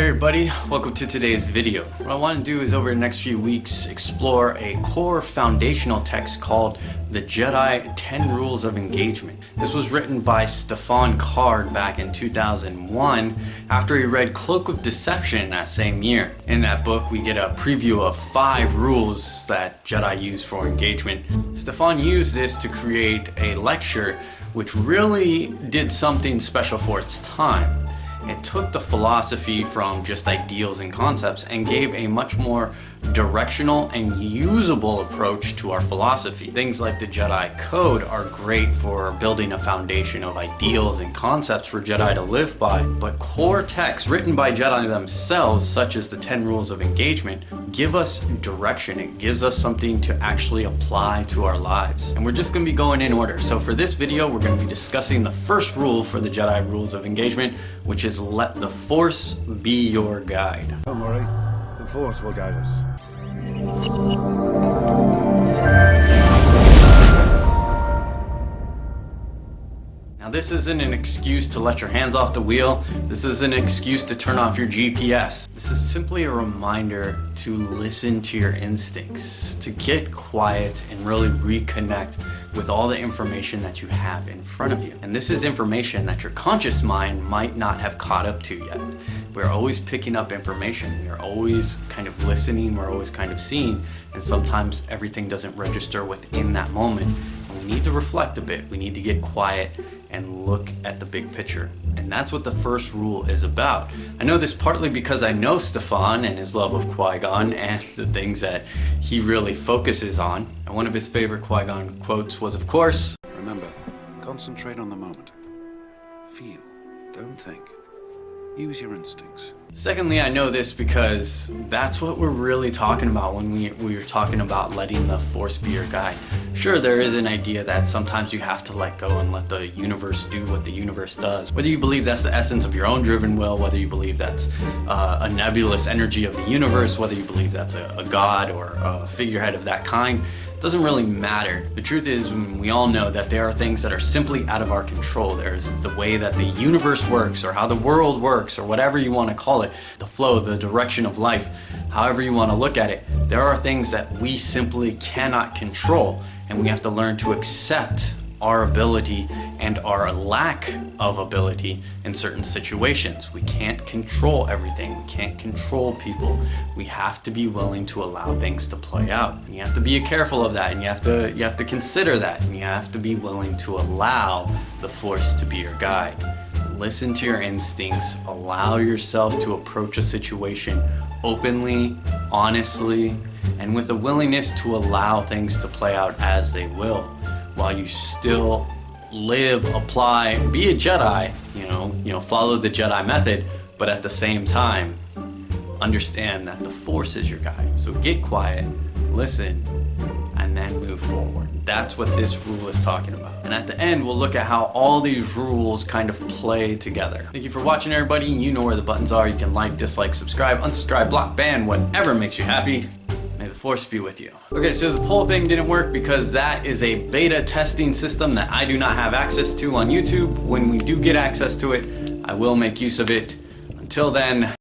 Hey everybody, welcome to today's video. What I want to do is over the next few weeks explore a core foundational text called The Jedi 10 Rules of Engagement. This was written by Steffan Karrde back in 2001 after he read Cloak of Deception that same year. In that book we get a preview of 5 rules that Jedi use for engagement. Steffan used this to create a lecture which really did something special for its time. It took the philosophy from just ideals and concepts and gave a much more directional and usable approach to our philosophy. Things like the Jedi Code are great for building a foundation of ideals and concepts for Jedi to live by, but core texts written by Jedi themselves, such as the 10 Rules of Engagement, give us direction. It gives us something to actually apply to our lives. And we're just going to be going in order. So for this video, we're going to be discussing the first rule for the Jedi Rules of Engagement, which is let the Force be your guide. Don't worry, the Force will guide us. Now this isn't an excuse to let your hands off the wheel. This isn't an excuse to turn off your GPS. This is simply a reminder to listen to your instincts, to get quiet and really reconnect with all the information that you have in front of you. And this is information that your conscious mind might not have caught up to yet. We're always picking up information. We are always kind of listening. We're always kind of seeing. And sometimes everything doesn't register within that moment. And we need to reflect a bit. We need to get quiet and look at the big picture. And that's what the first rule is about. I know this partly because I know Steffan and his love of Qui-Gon and the things that he really focuses on. And one of his favorite Qui-Gon quotes was, of course, Remember, concentrate on the moment. Feel, don't think. Use your instincts. Secondly, I know this because that's what we're really talking about when we're talking about letting the Force be your guide. Sure, there is an idea that sometimes you have to let go and let the universe do what the universe does. Whether you believe that's the essence of your own driven will, whether you believe that's a nebulous energy of the universe, whether you believe that's a god or a figurehead of that kind, doesn't really matter. The truth is, we all know that there are things that are simply out of our control. There's the way that the universe works, or how the world works, or whatever you want to call it, the flow, the direction of life, however you want to look at it. There are things that we simply cannot control, and we have to learn to accept our ability and our lack of ability in certain situations. We can't control everything. We can't control people. We have to be willing to allow things to play out. And you have to be careful of that, and you have to consider that, and you have to be willing to allow the Force to be your guide. Listen to your instincts. Allow yourself to approach a situation openly, honestly, and with a willingness to allow things to play out as they will, while you still live, apply, be a Jedi, you know, follow the Jedi method, but at the same time, understand that the Force is your guide. So get quiet, listen, and then move forward. That's what this rule is talking about. And at the end, we'll look at how all these rules kind of play together. Thank you for watching, everybody. You know where the buttons are. You can like, dislike, subscribe, unsubscribe, block, ban, whatever makes you happy. May the Force be with you. Okay, so the poll thing didn't work because that is a beta testing system that I do not have access to on YouTube. When we do get access to it, I will make use of it. Until then,